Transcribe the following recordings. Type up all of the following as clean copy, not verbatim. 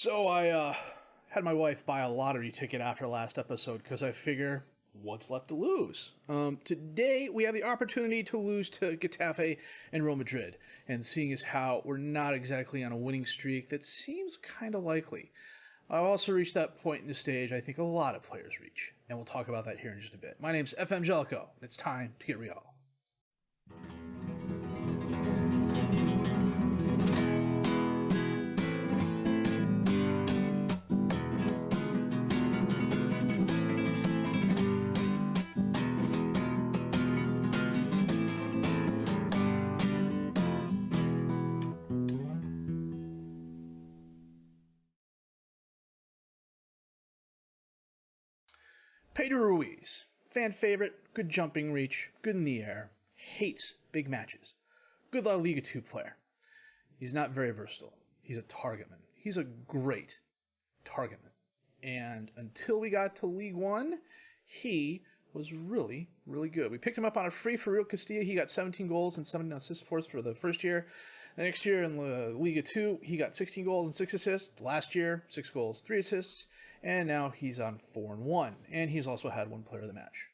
So I had my wife buy a lottery ticket after last episode because I figure what's left to lose. Today we have the opportunity to lose to Getafe and Real Madrid, and seeing as how we're not exactly on a winning streak, that seems kind of likely. I've also reached that point in the stage I think a lot of players reach, and we'll talk about that here in just a bit. My name's FM20, and it's time to get real. Pedro Ruiz, fan favorite, good jumping reach, good in the air, hates big matches. Good La Liga 2 player. He's not very versatile. He's a targetman. He's a great targetman. And until we got to League 1, he was really, really good. We picked him up on a free for Real Castilla. He got 17 goals and 7 assists for us for the first year. The next year in La Liga 2, he got 16 goals and 6 assists. Last year, 6 goals, 3 assists. And now he's on 4-1. And he's also had one player of the match.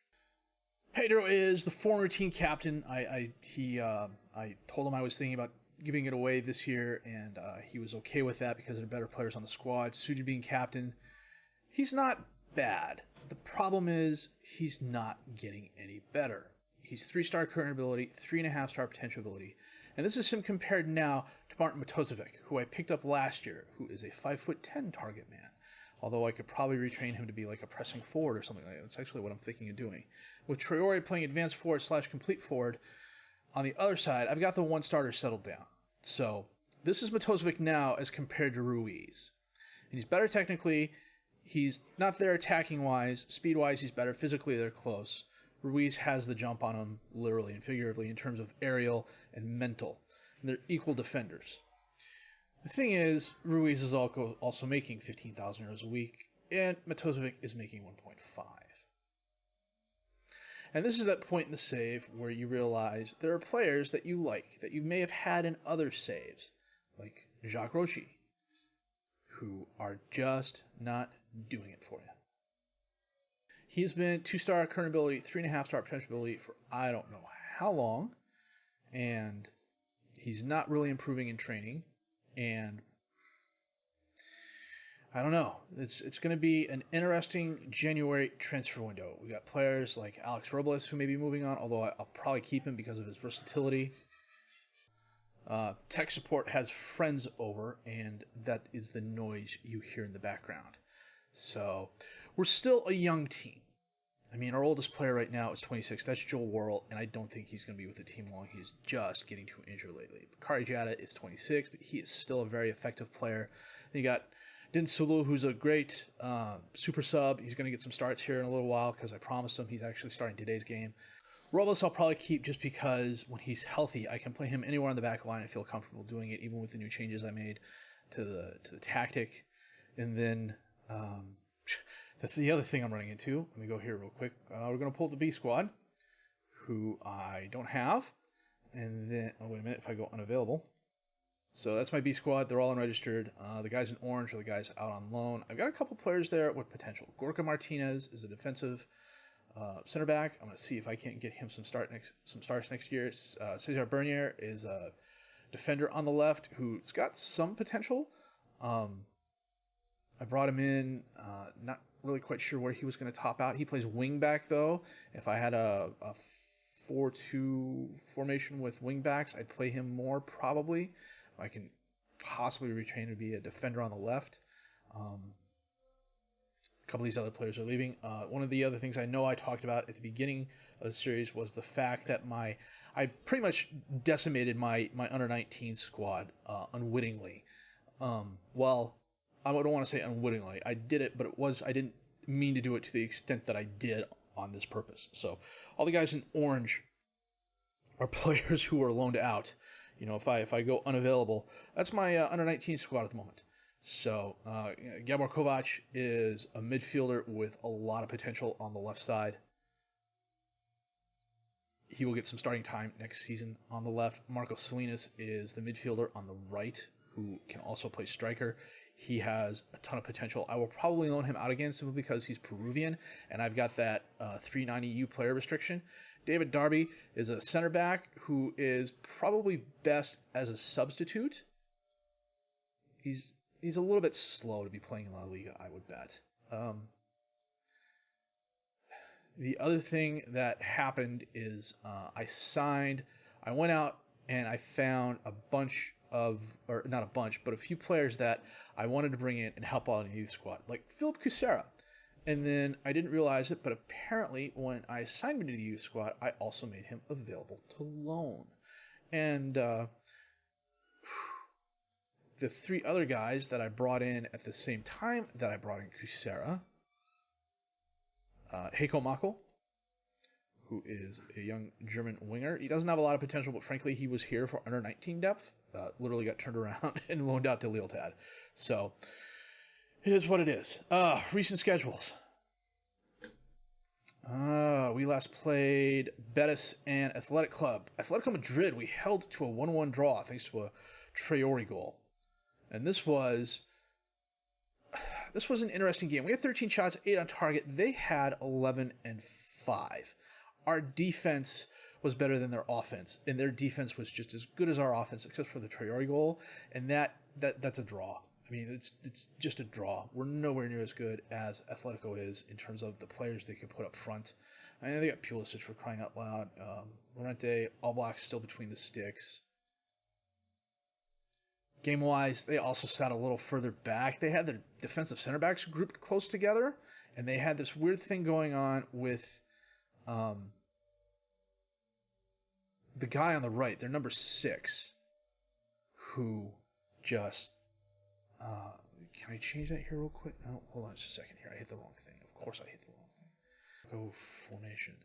Pedro is the former team captain. I told him I was thinking about giving it away this year, and he was okay with that because there are better players on the squad. Suited being captain. He's not bad. The problem is he's not getting any better. He's 3-star current ability, 3.5-star potential ability. And this is him compared now to Martin Matosevic, who I picked up last year, who is a 5'10" target man. Although I could probably retrain him to be like a pressing forward or something like that. That's actually what I'm thinking of doing. With Traore playing advanced forward / complete forward, on the other side, I've got the one starter settled down. So this is Matosevic now as compared to Ruiz. And he's better technically. He's not there attacking-wise. Speed-wise, he's better. Physically, they're close. Ruiz has the jump on him, literally and figuratively, in terms of aerial and mental. And they're equal defenders. The thing is, Ruiz is also making 15,000 euros a week, and Matosevic is making 1.5. And this is that point in the save where you realize there are players that you like, that you may have had in other saves, like Jacques Rochi, who are just not doing it for you. He has been 2-star current ability, 3.5-star potential ability for I don't know how long, and he's not really improving in training. And I don't know. It's going to be an interesting January transfer window. We got players like Alex Robles who may be moving on, although I'll probably keep him because of his versatility. Tech support has friends over, and that is the noise you hear in the background. So we're still a young team. I mean, our oldest player right now is 26. That's Joel Worrell, and I don't think he's going to be with the team long. He's just getting too injured lately. Bakary Diatta is 26, but he is still a very effective player. Then you got Din Sulu, who's a great super sub. He's going to get some starts here in a little while because I promised him. He's actually starting today's game. Robles I'll probably keep just because when he's healthy, I can play him anywhere on the back line and feel comfortable doing it, even with the new changes I made to the tactic. And then that's the other thing I'm running into. Let me go here real quick. We're going to pull the B squad, who I don't have. And then, oh, wait a minute, if I go unavailable. So that's my B squad. They're all unregistered. The guys in orange are the guys out on loan. I've got a couple players there with potential. Gorka Martinez is a defensive center back. I'm going to see if I can't get him some starts next year. Cesar Bernier is a defender on the left who's got some potential. I brought him in, not really quite sure where he was going to top out. He plays wing back, though. If I had a 4-2 formation with wing backs, I'd play him more, probably. I can possibly retrain to be a defender on the left. A couple of these other players are leaving. One of the other things I know I talked about at the beginning of the series was the fact that I pretty much decimated my under-19 squad unwittingly. Well, I don't want to say unwittingly. I did it, but I didn't mean to do it to the extent that I did on this purpose. So all the guys in orange are players who are loaned out. You know, if I go unavailable, that's my under-19 squad at the moment. So Gabor Kovac is a midfielder with a lot of potential on the left side. He will get some starting time next season on the left. Marcos Salinas is the midfielder on the right, who can also play striker. He has a ton of potential. I will probably loan him out again simply because he's Peruvian, and I've got that 390U player restriction. David Darby is a center back who is probably best as a substitute. He's a little bit slow to be playing in La Liga, I would bet. The other thing that happened is I went out and I found a bunch of, or not a bunch, but a few players that I wanted to bring in and help out in the youth squad, like Philip Cusera. And then I didn't realize it, but apparently when I signed him to the youth squad, I also made him available to loan. And the three other guys that I brought in at the same time that I brought in Cusera, Heiko Makel, who is a young German winger. He doesn't have a lot of potential, but frankly, he was here for under 19 depth. Literally got turned around and loaned out to Lealtad. So it is what it is. Recent schedules. We last played Betis and Athletic Club. Atletico Madrid, we held to a 1-1 draw thanks to a Traore goal. And this was an interesting game. We had 13 shots, 8 on target. They had 11 and 5. Our defense was better than their offense, and their defense was just as good as our offense, except for the Traore goal, and that's a draw. I mean, it's just a draw. We're nowhere near as good as Atletico is in terms of the players they can put up front. I mean, they got Pulisic for crying out loud. Llorente, Oblak still between the sticks. Game-wise, they also sat a little further back. They had their defensive center backs grouped close together, and they had this weird thing going on with the guy on the right, their number 6, who just... can I change that here real quick? No, hold on just a second here. I hit the wrong thing. Of course I hit the wrong thing. Go formation.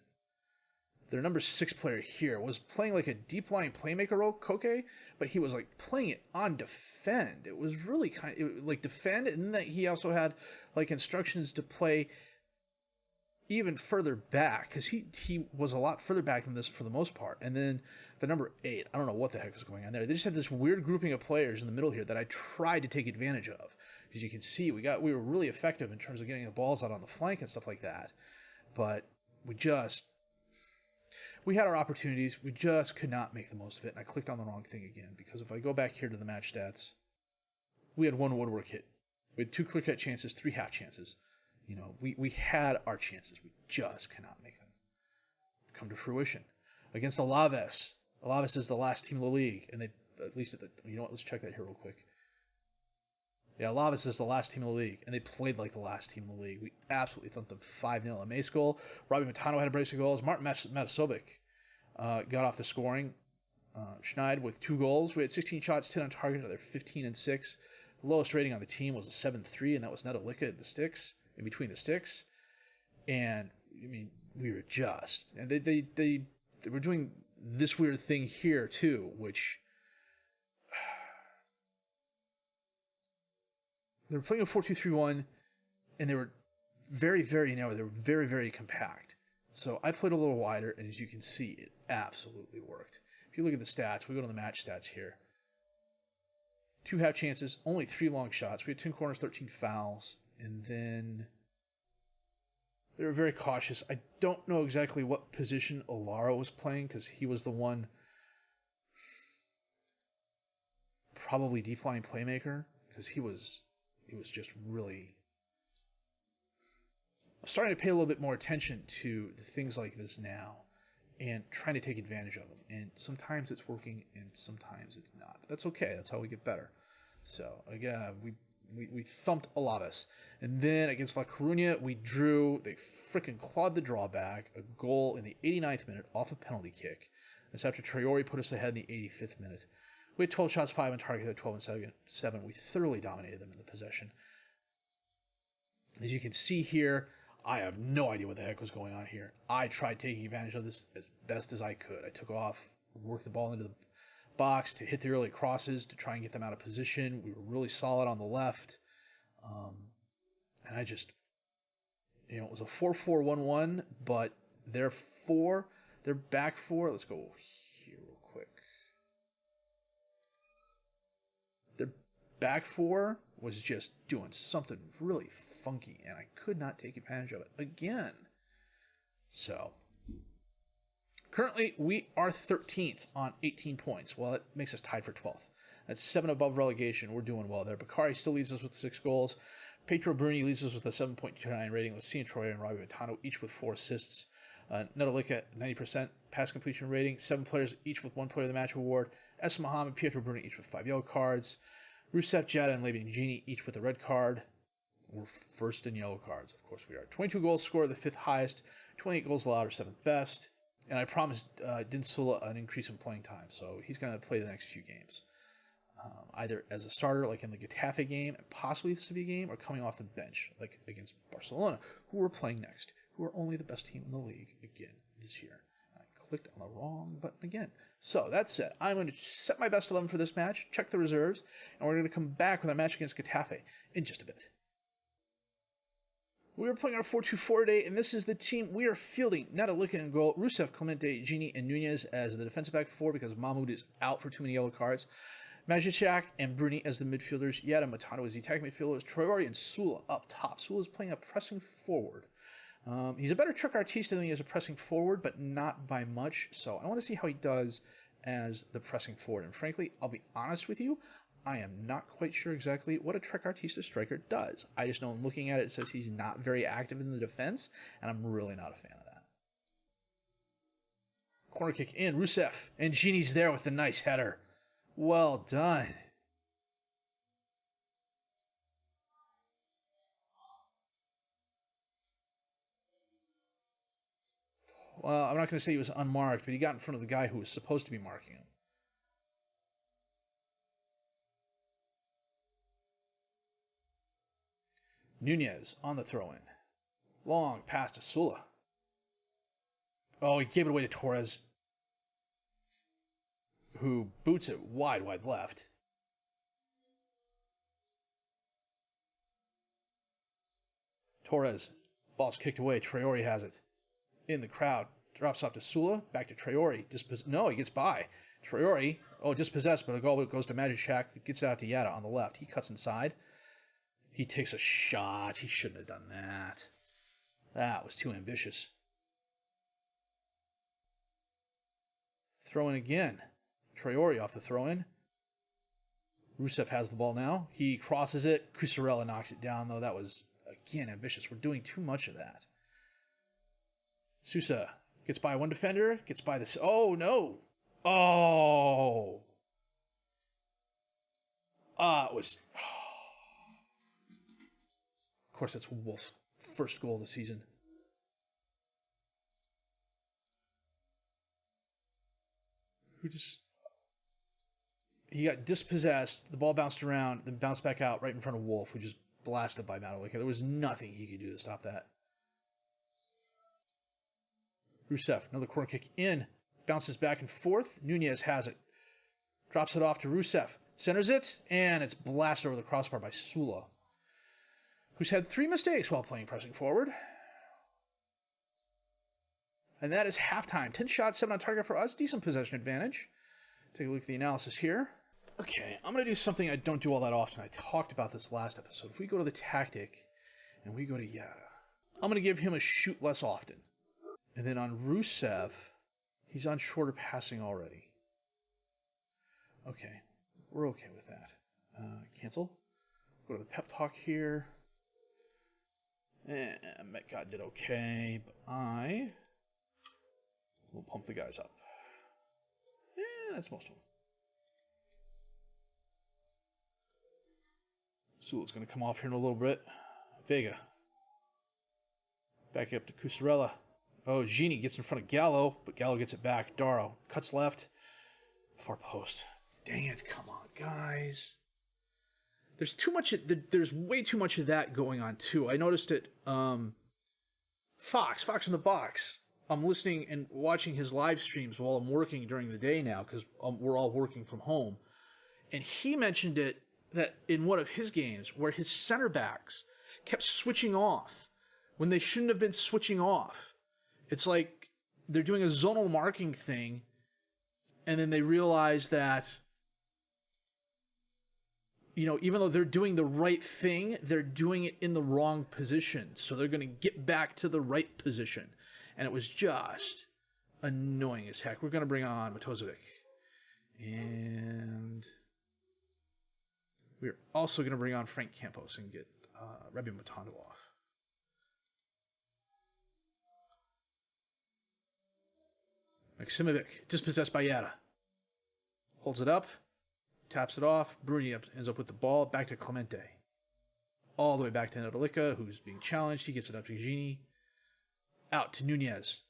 Their number 6 player here was playing like a deep line playmaker role, Koke, but he was like playing it on defend. It was really like defend, and then he also had like instructions to play even further back, because he was a lot further back than this for the most part. And then the number 8, I don't know what the heck is going on there. They just had this weird grouping of players in the middle here that I tried to take advantage of. As you can see, we were really effective in terms of getting the balls out on the flank and stuff like that. But we had our opportunities. We just could not make the most of it. And I clicked on the wrong thing again, because if I go back here to the match stats, we had 1 woodwork hit. We had 2 clear cut chances, 3 half chances. You know, we had our chances. We just cannot make them come to fruition. Against Alaves. Alaves is the last team in the league. And they, at least, you know what, let's check that here real quick. Yeah, Alaves is the last team in the league. And they played like the last team in the league. We absolutely thumped them 5-0. A Mace goal. Robbie Matano had a brace of goals. Martin Matasovic got off the scoring. Schneid with 2 goals. We had 16 shots, 10 on target. They're 15 and 6. The lowest rating on the team was a 7-3, and that was Netalika in the sticks. In between the sticks. And I mean, we were just, and they were doing this weird thing here too, which they were playing a 4-2-3-1, and they were very, very narrow. They were very, very compact. So I played a little wider, and as you can see, it absolutely worked. If you look at the stats, we go to the match stats here. 2 half chances, only 3 long shots. We had 10 corners, 13 fouls. And then they were very cautious. I don't know exactly what position Olara was playing, because he was the one probably deep line playmaker, because he was just really... I'm starting to pay a little bit more attention to the things like this now and trying to take advantage of them. And sometimes it's working and sometimes it's not. But that's okay. That's how we get better. So again, we thumped Alaves. And then against La Coruña, we drew. They freaking clawed the drawback. A goal in the 89th minute off a penalty kick. That's after Traore put us ahead in the 85th minute. We had 12 shots, 5 on target, at 12 and 7. We thoroughly dominated them in the possession. As you can see here, I have no idea what the heck was going on here. I tried taking advantage of this as best as I could. I took off, worked the ball into the box to hit the early crosses to try and get them out of position. We were really solid on the left. And I just, it was a 4-4-1-1, but their back four, let's go here real quick. Their back four was just doing something really funky, and I could not take advantage of it again. So, currently, we are 13th on 18 points. Well, it makes us tied for 12th. That's 7 above relegation. We're doing well there. Bakari still leads us with 6 goals. Pedro Bruni leads us with a 7.29 rating. Lucian Troyer and Robbie Matano each with 4 assists. Nedalica at 90% pass completion rating. 7 players each with 1 player of the match award. S. Mohammed, Pietro Bruni each with 5 yellow cards. Rousseff, Jada, and Labian Genie each with a red card. We're first in yellow cards, of course we are. 22 goals scored, the 5th highest. 28 goals allowed, or 7th best. And I promised Dinsula an increase in playing time, so he's going to play the next few games. Either as a starter, like in the Getafe game, and possibly the Sevilla game, or coming off the bench, like against Barcelona, who we're playing next, who are only the best team in the league again this year. I clicked on the wrong button again. So that said, I'm going to set my best 11 for this match, check the reserves, and we're going to come back with our match against Getafe in just a bit. We are playing our 4-2-4 today, and this is the team we are fielding. Nedalica in goal, Rousseff, Clemente, Genie, and Nunez as the defensive back 4 because Mahmoud is out for too many yellow cards. Majicek and Bruni as the midfielders. Yada Matano as the attacking midfielders. Traore and Sula up top. Sula is playing a pressing forward. He's a better trequartista than he is a pressing forward, but not by much. So I want to see how he does as the pressing forward. And frankly, I'll be honest with you, I am not quite sure exactly what a trequartista striker does. I just know in looking at it, it says he's not very active in the defense, and I'm really not a fan of that. Corner kick in. Rousseff. And Genie's there with the nice header. Well done. Well, I'm not going to say he was unmarked, but he got in front of the guy who was supposed to be marking him. Nunez on the throw-in. Long pass to Sula. Oh, he gave it away to Torres, who boots it wide left. Torres, ball's kicked away. Traore has it. In the crowd, drops off to Sula, back to Traore. No, he gets by. Traore, dispossessed, but a goal goes to Majicek, gets it out to Yada on the left. He cuts inside. He takes a shot. He shouldn't have done that. That was too ambitious. Throw in again. Traore off the throw-in. Rousseff has the ball now. He crosses it. Cusarella knocks it down, though. That was, again, ambitious. We're doing too much of that. Sousa gets by one defender. Gets by this. Oh, no. Oh. It was... Of course, that's Wolf's first goal of the season. He got dispossessed, the ball bounced around, then bounced back out right in front of Wolf, who just blasted by Madalika. There was nothing he could do to stop that. Rousseff, another corner kick in, bounces back and forth. Nunez has it, drops it off to Rousseff, centers it, and it's blasted over the crossbar by Sula, who's had 3 mistakes while playing pressing forward. And that is halftime. 10 shots, 7 on target for us. Decent possession advantage. Take a look at the analysis here. Okay, I'm going to do something I don't do all that often. I talked about this last episode. If we go to the tactic and we go to Yada, I'm going to give him a shoot less often. And then on Rousseff, he's on shorter passing already. Okay, we're okay with that. Cancel. Go to the pep talk here. Metcalf did okay, but we'll pump the guys up. Yeah, that's most of them. Sula's going to come off here in a little bit. Vega. Back up to Cusarella. Oh, Genie gets in front of Gallo, but Gallo gets it back. Darrow cuts left. Far post. Dang it, come on, guys. There's too much. There's way too much of that going on, too. I noticed it. Fox in the Box. I'm listening and watching his live streams while I'm working during the day now because we're all working from home. And he mentioned it that in one of his games where his center backs kept switching off when they shouldn't have been switching off. It's like they're doing a zonal marking thing and then they realize that even though they're doing the right thing, they're doing it in the wrong position. So they're going to get back to the right position. And it was just annoying as heck. We're going to bring on Matozovic. And we're also going to bring on Frank Campos and get Rebbe Matondo off. Maksimovic, dispossessed by Yada. Holds it up, taps it off. Bruni ends up with the ball. Back to Clemente. All the way back to Nedolica, who's being challenged. He gets it up to Gini. Out to Nunez.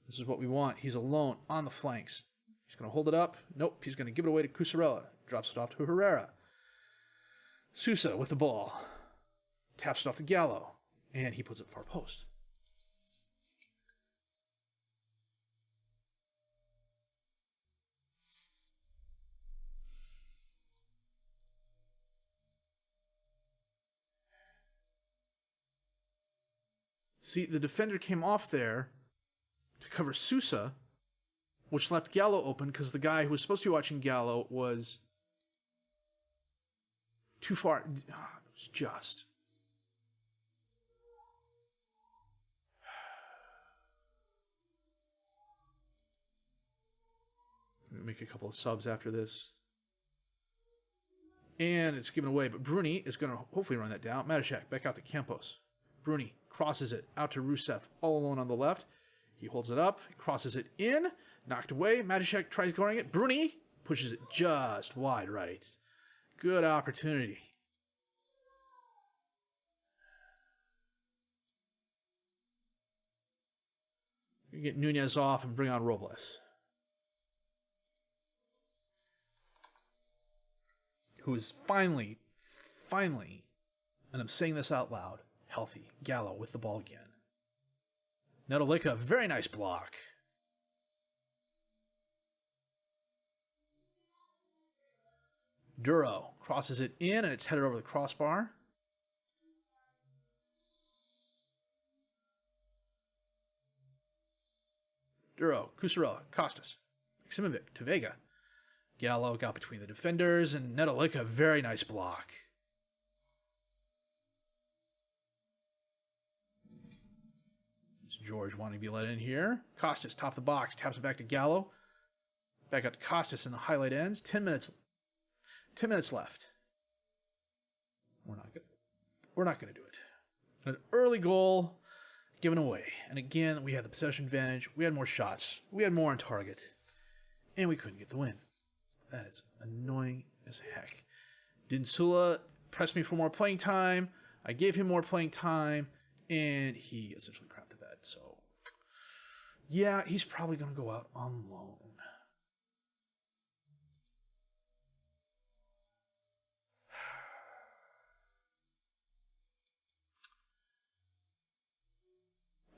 This is what we want. He's alone on the flanks. He's going to hold it up. Nope, he's going to give it away to Cusarella. Drops it off to Herrera. Sousa with the ball. Taps it off to Gallo. And he puts it far post. See, the defender came off there to cover Sousa, which left Gallo open because the guy who was supposed to be watching Gallo was too far. It was just. Make a couple of subs after this. And it's given away, but Bruni is going to hopefully run that down. Matashak back out to Campos. Bruni crosses it out to Rusev, all alone on the left. He holds it up, crosses it in, knocked away. Matashak tries going it. Bruni pushes it just wide right. Good opportunity. You get Nunez off and bring on Robles, who is finally, and I'm saying this out loud, healthy. Gallo with the ball again. Nedolica, very nice block. Duro crosses it in, and it's headed over the crossbar. Duro, Cusarella, Costas, Maksimovic to Vega. Gallo got between the defenders, and Nedolica, very nice block. It's George wanting to be let in here. Costas, top of the box, taps it back to Gallo. Back out to Costas, and the highlight ends. 10 minutes left. We're not going to do it. An early goal given away. And again, we had the possession advantage. We had more shots. We had more on target. And we couldn't get the win. That is annoying as heck. Dinsula pressed me for more playing time. I gave him more playing time. And he essentially crapped the bed. So, yeah, he's probably going to go out on loan.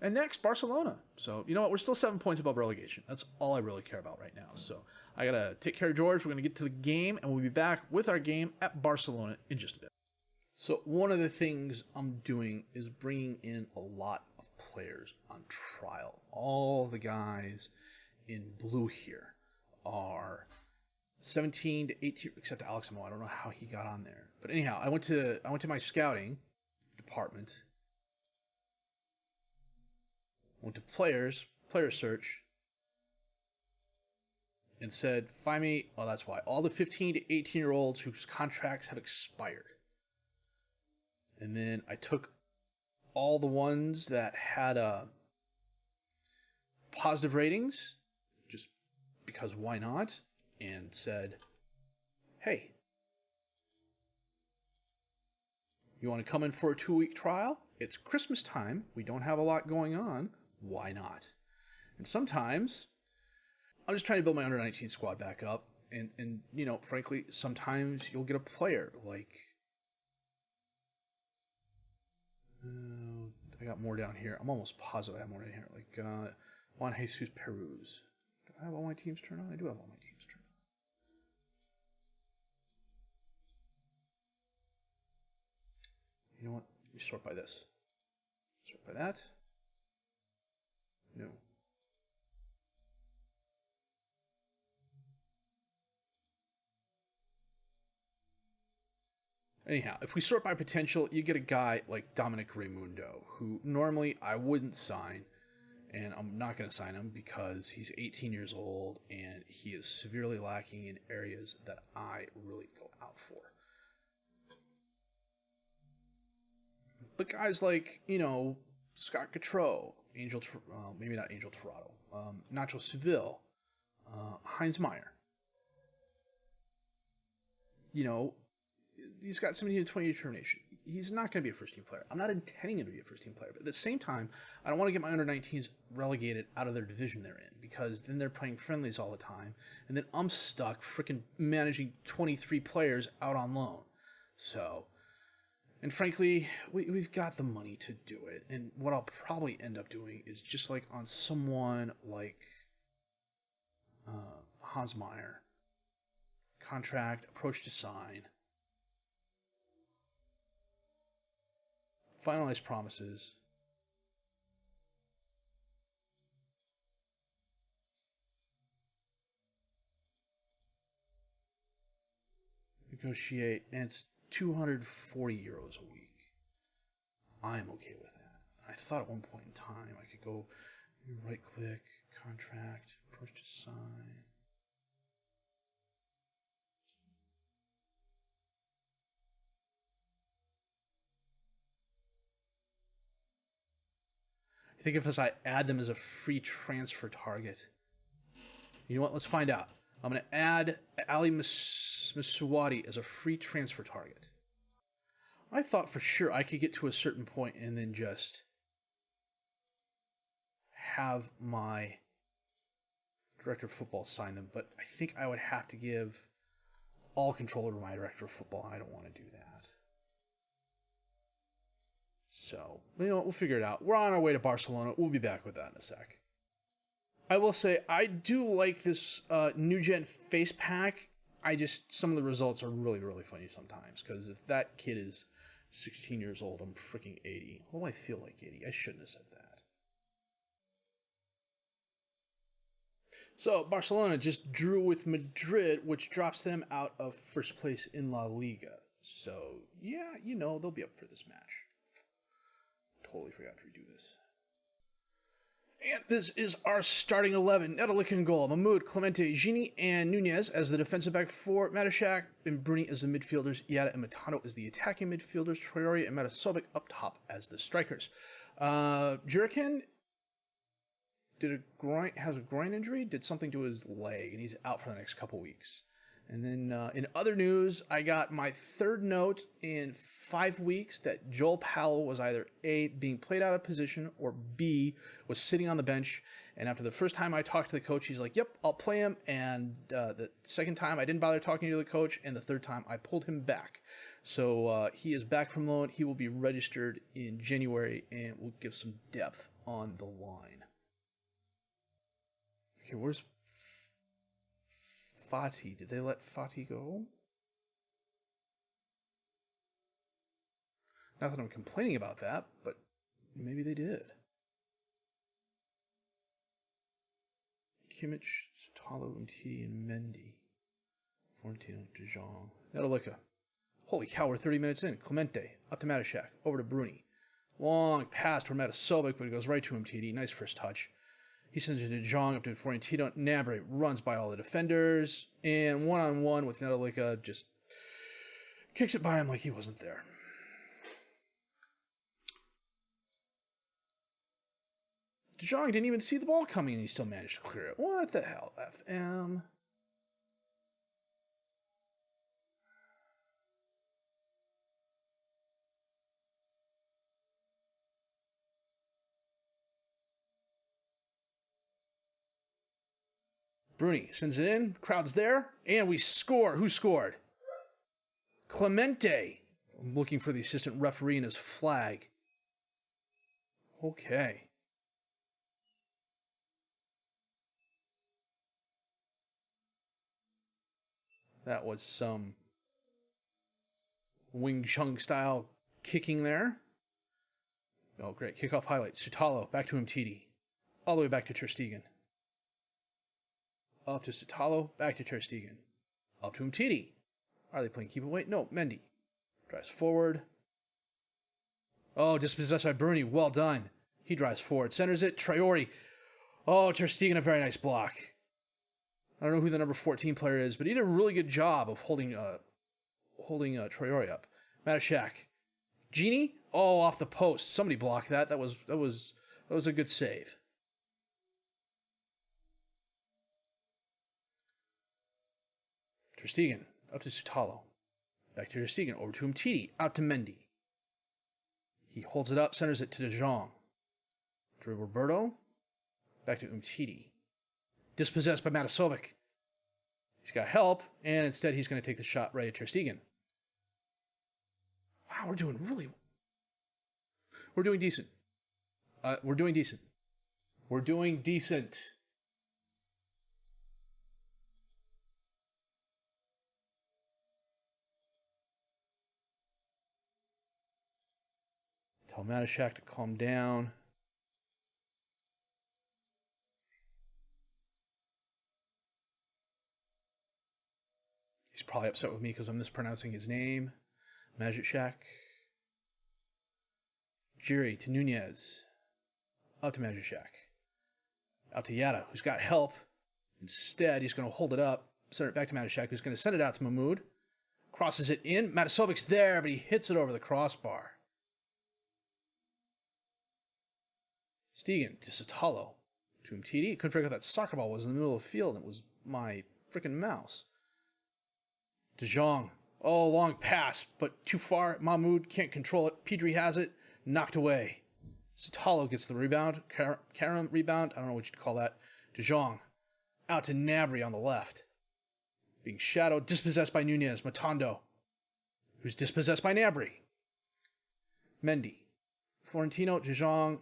And next, Barcelona. So, you know what? We're still 7 points above relegation. That's all I really care about right now. So, I got to take care of George. We're going to get to the game, and we'll be back with our game at Barcelona in just a bit. So, one of the things I'm doing is bringing in a lot of players on trial. All the guys in blue here are 17 to 18, except Alex Mo. I don't know how he got on there. But anyhow, I went to my scouting department. Went to player search, and said, find me, oh, that's why, all the 15 to 18-year-olds whose contracts have expired. And then I took all the ones that had positive ratings, just because why not, and said, hey, you want to come in for a 2-week trial? It's Christmas time. We don't have a lot going on. Why not? And sometimes I'm just trying to build my under-19 squad back up. And you know, frankly, sometimes you'll get a player like... I got more down here. I'm almost positive I have more down here. Like Juan Jesus Peruz. Do I have all my teams turned on? I do have all my teams turned on. You know what? Let me sort by this. Sort by that. No. Anyhow, if we sort by potential, you get a guy like Dominic Raimundo, who normally I wouldn't sign, and I'm not going to sign him because he's 18 years old and he is severely lacking in areas that I really go out for. But guys like, Scott Gautreau, maybe not Angel Torrado, Nacho Seville, Heinz Meyer, he's got 17 to 20 determination. He's not going to be a first-team player. I'm not intending him to be a first-team player. But at the same time, I don't want to get my under-19s relegated out of their division they're in, because then they're playing friendlies all the time, and then I'm stuck freaking managing 23 players out on loan. So, and frankly, we've got the money to do it. And what I'll probably end up doing is just like on someone like Hans Meyer, contract, approach to sign, finalize promises, negotiate, and it's 240 euros a week. I'm okay with that. I thought at one point in time I could go right click, contract, approach to sign. I think if I add them as a free transfer target, you know what? Let's find out. I'm going to add Ali Masuwati as a free transfer target. I thought for sure I could get to a certain point and then just have my director of football sign them, but I think I would have to give all control over my director of football. I don't want to do that. So, we'll figure it out. We're on our way to Barcelona. We'll be back with that in a sec. I will say, I do like this new gen face pack. Some of the results are really, really funny sometimes, because if that kid is 16 years old, I'm freaking 80. Oh, I feel like 80. I shouldn't have said that. So, Barcelona just drew with Madrid, which drops them out of first place in La Liga. So, yeah, they'll be up for this match. Totally forgot to redo this. And this is our starting 11. Nedelik in goal. Mahmoud, Clemente, Gini, and Nunez as the defensive back four. Matashak and Bruni as the midfielders. Iada and Matano as the attacking midfielders. Traore and Matasovic up top as the strikers. Jurkin has a groin injury, did something to his leg, and he's out for the next couple weeks. And then in other news, I got my third note in 5 weeks that Joel Powell was either A, being played out of position, or B, was sitting on the bench. And after the first time I talked to the coach, he's like, yep, I'll play him. And the second time I didn't bother talking to the coach. And the third time I pulled him back. So he is back from loan. He will be registered in January and will give some depth on the line. Okay, where's Fati? Did they let Fati go? Not that I'm complaining about that, but maybe they did. Kimmich, Talo, Umtiti, and Mendy. Florentino, De Jong. Nedelicka. Holy cow, we're 30 minutes in. Clemente, up to Matashak, over to Bruni. Long pass toward Matasovic, but it goes right to Umtiti. Nice first touch. He sends it to De Jong up to Florentino. Nabre runs by all the defenders. And one-on-one with Nedelicka, just kicks it by him like he wasn't there. De Jong didn't even see the ball coming and he still managed to clear it. What the hell, FM? Bruni sends it in. Crowd's there. And we score. Who scored? Clemente. I'm looking for the assistant referee and his flag. Okay. That was some Wing Chun style kicking there. Oh, great. Kickoff highlight. Sutalo back to Umtiti. All the way back to Ter Stegen. Up to Sutalo, back to Ter Stegen. Up to Umtiti. Are they playing keep away? No, Mendy. Drives forward. Oh, dispossessed by Bruni. Well done. He drives forward. Centers it. Traore. Oh, Ter Stegen, a very nice block. I don't know who the number 14 player is, but he did a really good job of holding Traore up. Matashak. Genie. Oh, off the post. Somebody blocked that. That was a good save. Ter Stegen. Up to Sutalo. Back to Ter Stegen. Over to Umtiti. Out to Mendy. He holds it up. Centers it to De Jong. To Roberto. Back to Umtiti. Dispossessed by Matasovic. He's got help, and instead he's going to take the shot right at Ter Stegen. Wow, we're doing decent. We're doing decent. Tell Matashak to calm down. He's probably upset with me because I'm mispronouncing his name. Matashak. Jiri to Nunez. Up to Matashak. Out to Yada, who's got help. Instead, he's going to hold it up. Send it back to Matashak, who's going to send it out to Mahmoud. Crosses it in. Matasovic's there, but he hits it over the crossbar. Stegen to Sotalo. To Umtiti. Couldn't figure out that soccer ball was in the middle of the field. It was my freaking mouse. De Jong. Oh, long pass, but too far. Mahmoud can't control it. Pedri has it. Knocked away. Sotalo gets the rebound. Karam rebound. I don't know what you'd call that. De Jong. Out to Gnabry on the left. Being shadowed. Dispossessed by Nunez. Matondo. Who's dispossessed by Gnabry. Mendy. Florentino. De Jong.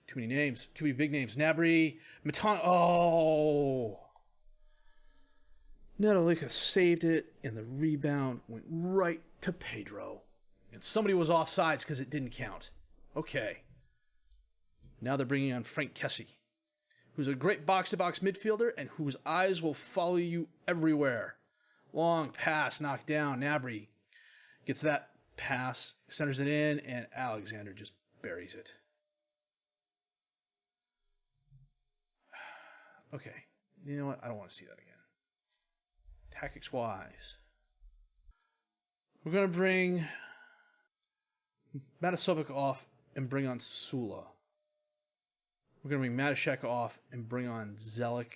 Too many names. Too many big names. Gnabry. Matondo. Oh. Netolica saved it, and the rebound went right to Pedro. And somebody was offsides because it didn't count. Okay. Now they're bringing on Frank Kessie, who's a great box-to-box midfielder and whose eyes will follow you everywhere. Long pass, knocked down. Gnabry gets that pass, centers it in, and Alexander just buries it. Okay. You know what? I don't want to see that again. Tactics-wise, we're going to bring Matasovic off and bring on Sula. We're going to bring Matashak off and bring on Zelik.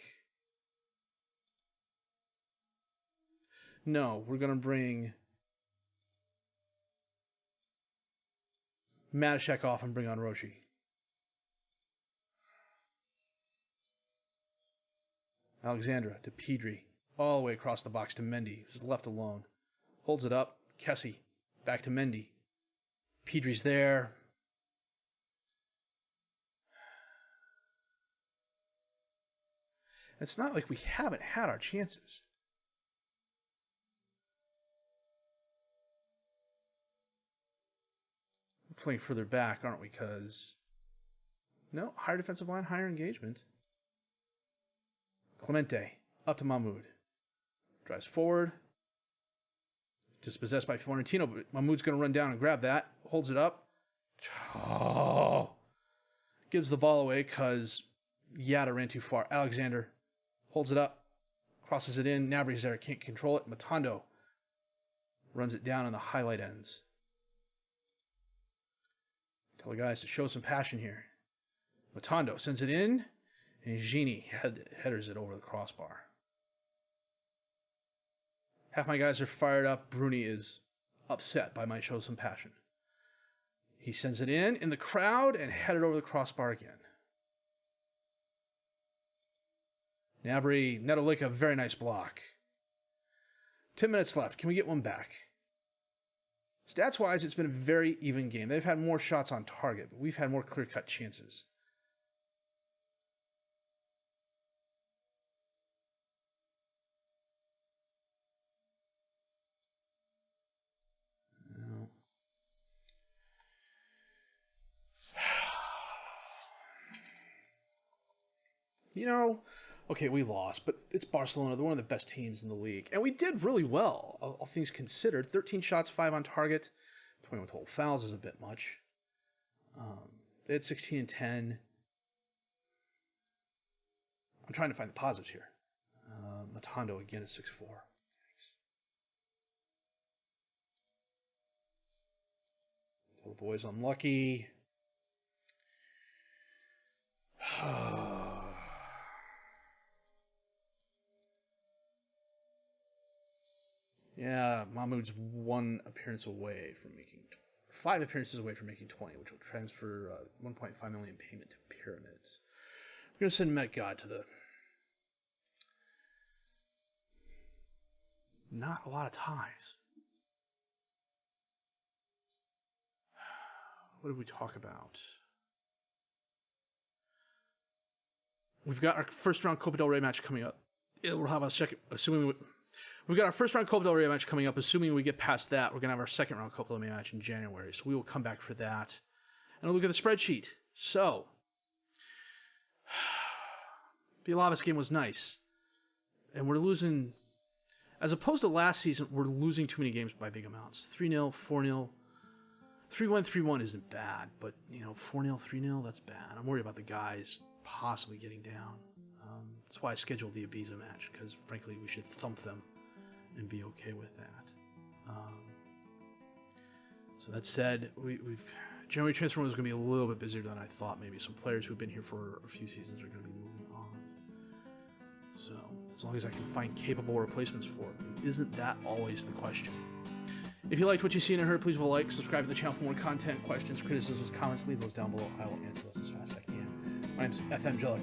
No, we're going to bring Matashak off and bring on Roshi. Alexandra to Pedri. All the way across the box to Mendy, who's left alone. Holds it up. Kessie. Back to Mendy. Pedri's there. It's not like we haven't had our chances. We're playing further back, aren't we? Because... no, higher defensive line, higher engagement. Clemente. Up to Mahmoud. Drives forward. Dispossessed by Florentino, but Mahmoud's going to run down and grab that. Holds it up. Oh. Gives the ball away because Yada ran too far. Alexander holds it up. Crosses it in. Gnabry's there. Can't control it. Matondo runs it down on the highlight ends. Tell the guys to show some passion here. Matondo sends it in. And Genie headers it over the crossbar. Half my guys are fired up. Bruni is upset by my show some passion. He sends it in the crowd and headed over the crossbar again. Gnabry, Netolica, very nice block. 10 minutes left. Can we get one back? Stats-wise, it's been a very even game. They've had more shots on target, but we've had more clear-cut chances. You know, Okay, we lost, but it's Barcelona. They're one of the best teams in the league. And we did really well, all things considered. 13 shots, 5 on target. 21 total fouls is a bit much. They had 16 and 10. I'm trying to find the positives here. Matondo again is 6'4". Tell the boys unlucky. Yeah, Mahmoud's 1 appearance away from making 5 appearances away from making 20, which will transfer 1.5 million payment to Pyramids. We're going to send Met God to the... Not a lot of ties. What did we talk about? We've got our first round Copa del Rey match coming up. We'll have a second, assuming we've got our first round Copa del Rey match coming up. Assuming we get past that, we're going to have our second round Copa del Rey match in January. So we will come back for that. And we'll look at the spreadsheet. So, Bielavis game was nice. And we're losing, as opposed to last season, we're losing too many games by big amounts. 3-0, 4-0. 3-1, 3-1 isn't bad, but, 4-0, 3-0, that's bad. I'm worried about the guys possibly getting down. That's why I scheduled the Ibiza match, because, frankly, we should thump them and be okay with that. So that said, we've January transfer window is going to be a little bit busier than I thought. Maybe some players who've been here for a few seasons are going to be moving on. So as long as I can find capable replacements for it, isn't that always the question? If you liked what you seen and heard, please leave a like, subscribe to the channel for more content, questions, criticisms, comments, leave those down below. I will answer those as fast as I can. My name's FM20.